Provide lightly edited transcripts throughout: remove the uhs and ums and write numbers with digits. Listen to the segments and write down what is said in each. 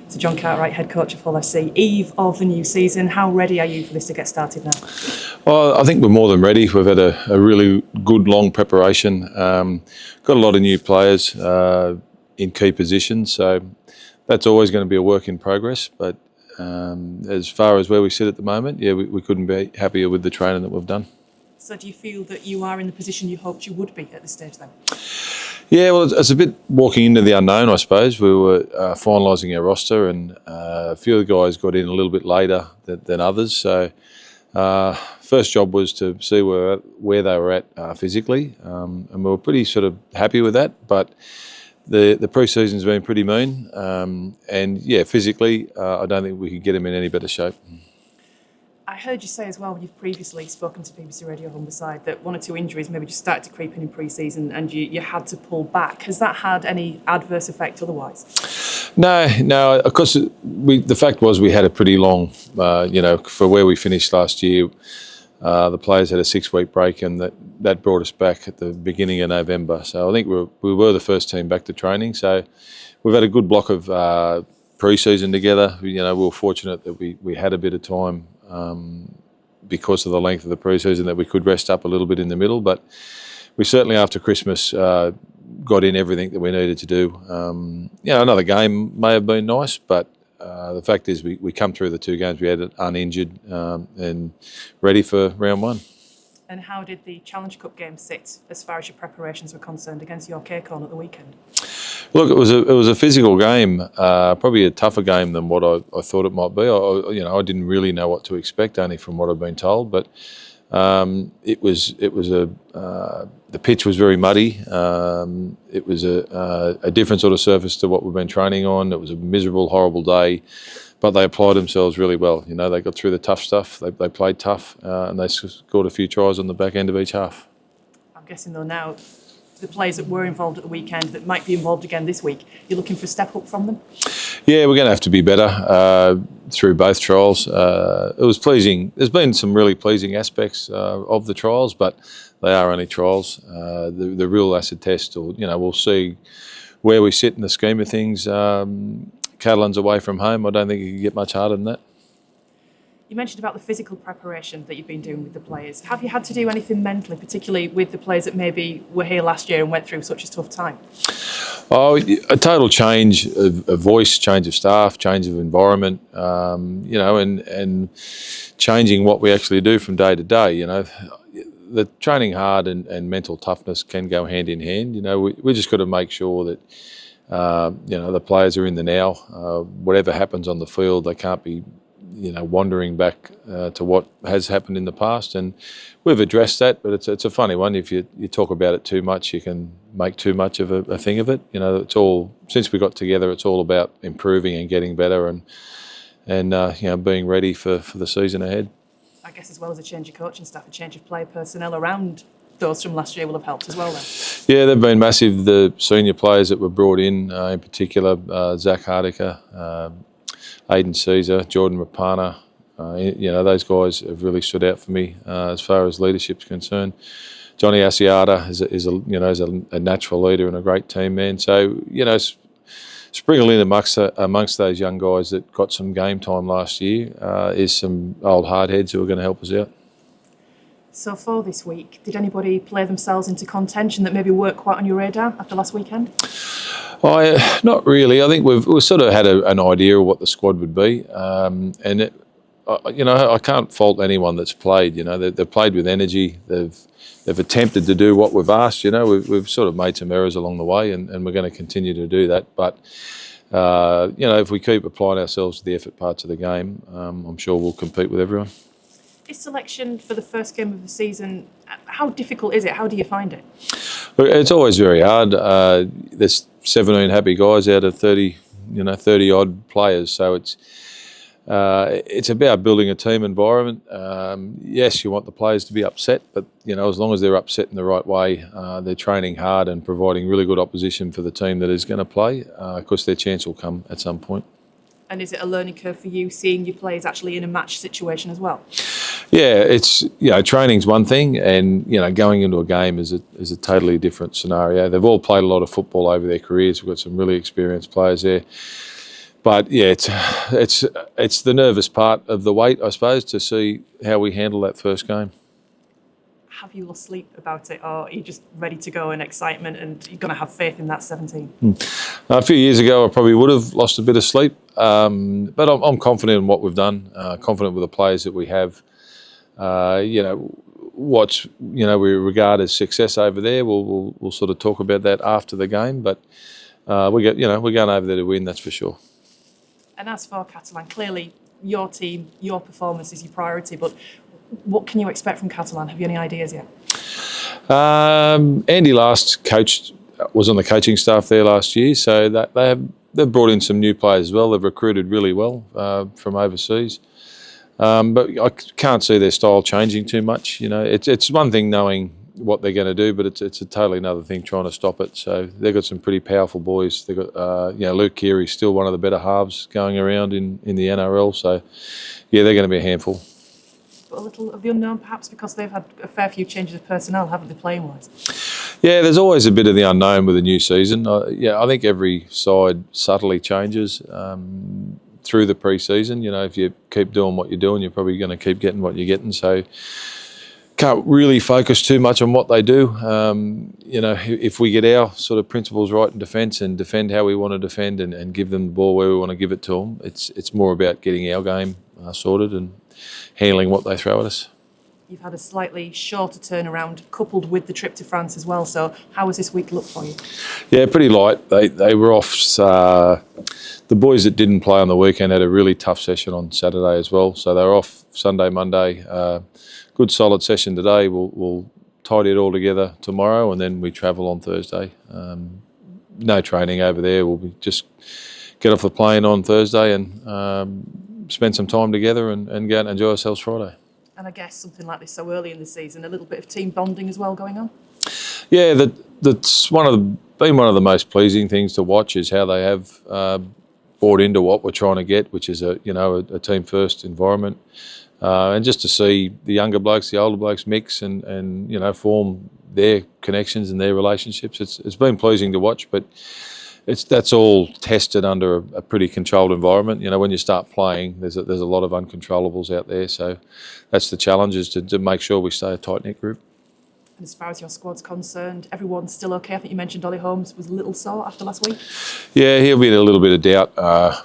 to John Cartwright, head coach of Hull FC, eve of the new season. How ready are you for this to get started now? Well, I think we're more than ready. We've had a really good long preparation. Got a lot of new players in key positions, so that's always going to be a work in progress. But as far as where we sit at the moment, yeah, we couldn't be happier with the training that we've done. So do you feel that you are in the position you hoped you would be at this stage then? Yeah, well, it's a bit walking into the unknown, I suppose. We were finalising our roster, and a few of the guys got in a little bit later than others. So first job was to see where they were at physically, and we were pretty sort of happy with that. But the pre-season's been pretty mean, and yeah, physically, I don't think we could get them in any better shape. I heard you say as well, when you've previously spoken to BBC Radio Humberside, that one or two injuries maybe just started to creep in pre-season and you had to pull back. Has that had any adverse effect otherwise? No. Of course, the fact was we had a pretty long, for where we finished last year, the players had a 6-week break, and that brought us back at the beginning of November. So I think we were the first team back to training. So we've had a good block of pre-season together. We were fortunate that we had a bit of time because of the length of the pre-season, that we could rest up a little bit in the middle. But we certainly, after Christmas, got in everything that we needed to do. Another game may have been nice, but the fact is we come through the 2 games we had uninjured and ready for round 1. And how did the Challenge Cup game sit as far as your preparations were concerned against York Acorn at the weekend? Look, it was a physical game, probably a tougher game than what I thought it might be. I didn't really know what to expect, only from what I've been told. But it was the pitch was very muddy. It was a different sort of surface to what we've been training on. It was a miserable, horrible day, but they applied themselves really well. They got through the tough stuff. They played tough, and they scored a few tries on the back end of each half. I'm guessing though now, the players that were involved at the weekend that might be involved again this week, you're looking for a step up from them? Yeah, we're going to have to be better through both trials. It was pleasing. There's been some really pleasing aspects of the trials, but they are only trials. The real acid test, we'll see where we sit in the scheme of things. Catalans away from home, I don't think you can get much harder than that. You mentioned about the physical preparation that you've been doing with the players. Have you had to do anything mentally, particularly with the players that maybe were here last year and went through such a tough time? Oh, a total change of voice, change of staff, change of environment, and changing what we actually do from day to day. The training hard and mental toughness can go hand in hand. We just got to make sure that the players are in the now. Whatever happens on the field, they can't be wandering back to what has happened in the past, and we've addressed that. But it's a funny one. If you talk about it too much, you can make too much of a thing of it. It's all, since we got together, it's all about improving and getting better, and being ready for the season ahead. I guess as well as a change of coaching staff, a change of player personnel around those from last year will have helped as well then. Yeah, they've been massive. The senior players that were brought in particular, Zach Hardiker, Aidan Caesar, Jordan Rapana, those guys have really stood out for me as far as leadership's concerned. Johnny Asiata is a natural leader and a great team man. So sprinkle in amongst those young guys that got some game time last year is some old hardheads who are going to help us out. So for this week, did anybody play themselves into contention that maybe weren't quite on your radar after last weekend? Not really. I think we've sort of had an idea of what the squad would be, and I can't fault anyone that's played. They've played with energy. They've attempted to do what we've asked. We've sort of made some errors along the way, and we're going to continue to do that. But if we keep applying ourselves to the effort parts of the game, I'm sure we'll compete with everyone. This selection for the first game of the season, how difficult is it? How do you find it? Look, it's always very hard. There's 17 happy guys out of 30 odd players. So it's about building a team environment. Yes, you want the players to be upset, but as long as they're upset in the right way, they're training hard and providing really good opposition for the team that is going to play. Of course, their chance will come at some point. And is it a learning curve for you, seeing your players actually in a match situation as well? Yeah, it's training's one thing, and going into a game is a totally different scenario. They've all played a lot of football over their careers. We've got some really experienced players there. But yeah, it's the nervous part of the wait, I suppose, to see how we handle that first game. Have you lost sleep about it, or are you just ready to go in excitement and you're going to have faith in that 17? A few years ago, I probably would have lost a bit of sleep, but I'm confident in what we've done, confident with the players that we have. What we regard as success over there, we'll sort of talk about that after the game. But we're going over there to win, that's for sure. And as for Catalan, clearly your team, your performance is your priority, but what can you expect from Catalan? Have you any ideas yet? Andy was on the coaching staff there last year, so they've brought in some new players as well. They've recruited really well from overseas. But I can't see their style changing too much. It's one thing knowing what they're going to do, but it's a totally another thing trying to stop it. So they've got some pretty powerful boys. They've got Luke Keary's still one of the better halves going around in the NRL. So yeah, they're going to be a handful. But a little of the unknown, perhaps, because they've had a fair few changes of personnel, haven't they, playing wise? Yeah, there's always a bit of the unknown with a new season. I think every side subtly changes through the pre-season. If you keep doing what you're doing, you're probably going to keep getting what you're getting. So can't really focus too much on what they do. If we get our sort of principles right in defence and defend how we want to defend and give them the ball where we want to give it to them, it's more about getting our game sorted and handling what they throw at us. You've had a slightly shorter turnaround coupled with the trip to France as well. So how has this week looked for you? Yeah, pretty light. They were off. The boys that didn't play on the weekend had a really tough session on Saturday as well. So they were off Sunday, Monday. Good solid session today. We'll tidy it all together tomorrow, and then we travel on Thursday. No training over there. We'll just get off the plane on Thursday and spend some time together and go out and enjoy ourselves Friday. And I guess something like this so early in the season, a little bit of team bonding as well going on? Yeah, that's been one of the most pleasing things to watch is how they have bought into what we're trying to get, which is a team first environment. And just to see the younger blokes, the older blokes mix and form their connections and their relationships, it's been pleasing to watch. But that's all tested under a pretty controlled environment. When you start playing, there's a lot of uncontrollables out there. So that's the challenge, is to make sure we stay a tight-knit group. And as far as your squad's concerned, everyone's still okay? I think you mentioned Ollie Holmes was a little sore after last week. Yeah, he'll be in a little bit of doubt.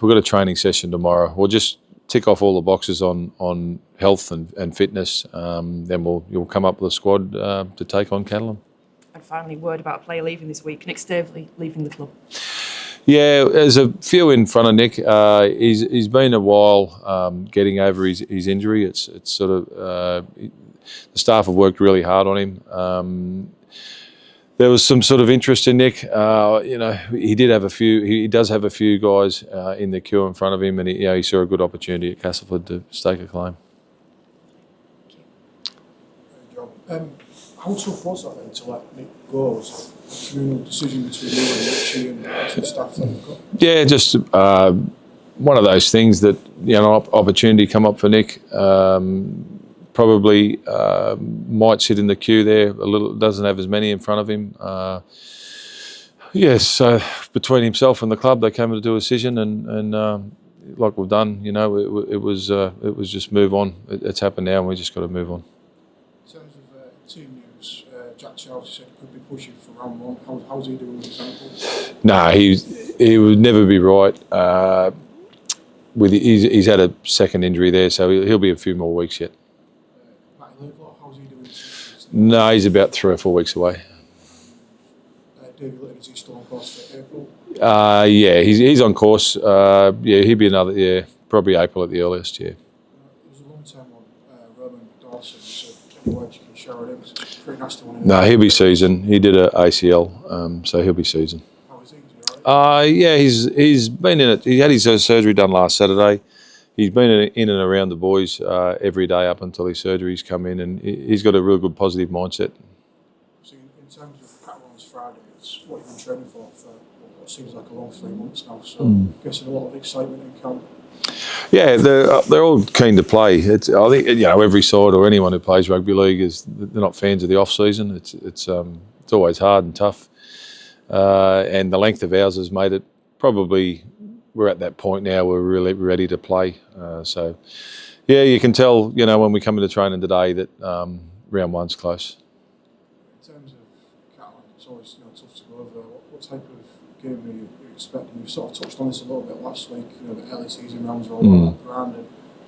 We've got a training session tomorrow. We'll just tick off all the boxes on health and fitness. Then you'll come up with a squad to take on Catalan. And finally, word about a player leaving this week, Nick Staveley leaving the club. Yeah, there's a few in front of Nick. He's been a while getting over his injury. It's sort of the staff have worked really hard on him. There was some sort of interest in Nick. He does have a few guys in the queue in front of him, and he saw a good opportunity at Castleford to stake a claim. How tough was that then to let Nick go? Was it a communal decision between you and Richie and the staff that you've got? Yeah, just one of those things that opportunity come up for Nick. Probably might sit in the queue there a little. Doesn't have as many in front of him. So between himself and the club, they came to do a decision, and like we've done, it was just move on. It's happened now, and we just got to move on. In terms of team news, Jack Charles said he could be pushing for round one. How's he doing with his ankle? Nah, he would never be right. He's had a second injury there, so he'll be a few more weeks yet. How's he doing? No, he's about 3 or 4 weeks away. David Litton, is he still on course for April? Yeah, he's on course. He'd be probably April at the earliest. Yeah. There's a long-term one, Roman Dawson. So any words you can share with him? It's a pretty nasty one. No, he'll be seasoned. He did an ACL, so he'll be seasoned. How is he? Is he all right? Yeah, he's been in it. He had his surgery done last Saturday. He's been in and around the boys every day up until his surgery's come in, and he's got a real good positive mindset. So in terms of Catalans Friday, it's what you've been training for what seems like a long 3 months now. So I'm guessing a lot of excitement in camp. Yeah, they're all keen to play. I think every side or anyone who plays rugby league they're not fans of the off season. It's always hard and tough, and the length of hours has made it probably we're at that point now. We're really ready to play. So, yeah, you can tell, when we come into training today that round one's close. In terms of Catalans, it's always tough to go over. What type of game are you expecting? You sort of touched on this a little bit last week. The early season rounds are all on that ground and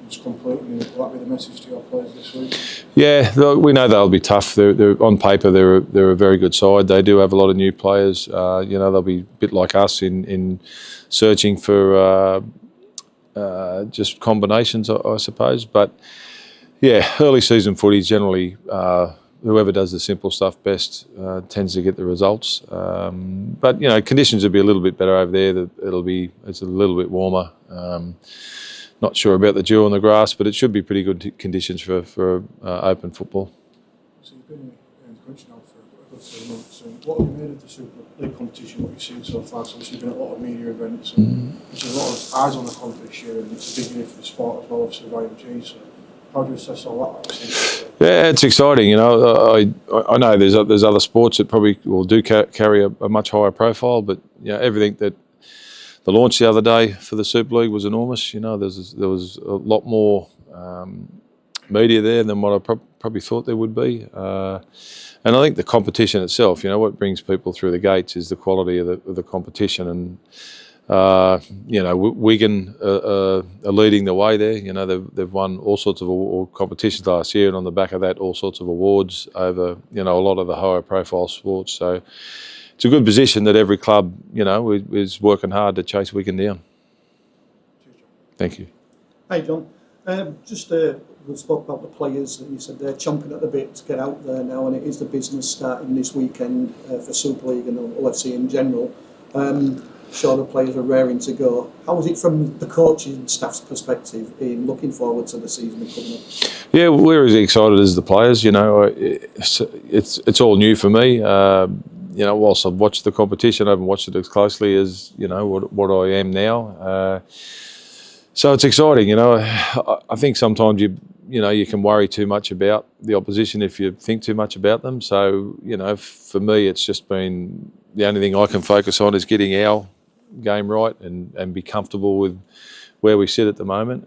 just completely. Will that be the message to your players this week? Yeah, we know they'll be tough. They're on paper, they're a very good side. They do have a lot of new players. They'll be a bit like us in searching for just combinations, I suppose. But yeah, early season footy generally. Whoever does the simple stuff best tends to get the results. But conditions will be a little bit better over there. It's a little bit warmer. Not sure about the dew on the grass, but it should be pretty good conditions for open football. So you've been in the country now for a good 3 months. And what have you made of the Super League competition? What you've seen so far? So obviously, you've been at a lot of media events. And there's a lot of eyes on the comp this year, and it's a big year for the sport as well, obviously, with IMG. So how do you assess all that? Yeah, it's exciting. I know there's other sports that probably do carry a much higher profile, but everything that the launch the other day for the Super League was enormous. There was a lot more media there than what I probably thought there would be. And I think the competition itself, what brings people through the gates is the quality of the competition. And Wigan are leading the way there. They've won all sorts of competitions last year, and on the back of that, all sorts of awards over a lot of the higher profile sports. So it's a good position that every club, is working hard to chase Wigan down. Thank you. Hey, John. We spoke about the players, and you said they're chomping at the bit to get out there now, and it is the business starting this weekend for Super League and OFC in general. Sure, the players are raring to go. How is it from the coaching and staff's perspective in looking forward to the season coming up? Yeah, we're as excited as the players. It's all new for me. Whilst I've watched the competition, I haven't watched it as closely as what I am now. So it's exciting. I think sometimes you can worry too much about the opposition if you think too much about them. So for me, it's just been the only thing I can focus on is getting our game right and be comfortable with where we sit at the moment.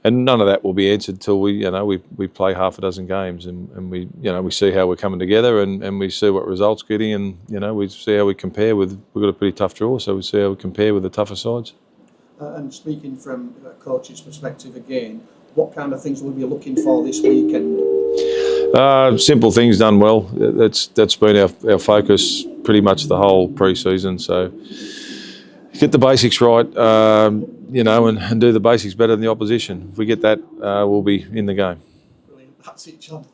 And none of that will be answered till we play half a dozen games and we see how we're coming together and we see what results getting and we see how we compare with. We've got a pretty tough draw, so we see how we compare with the tougher sides. And speaking from a coach's perspective again, what kind of things will we be looking for this weekend? Simple things done well. That's been our focus pretty much the whole pre-season. So get the basics right, and do the basics better than the opposition. If we get that, we'll be in the game. Brilliant. That's it, John.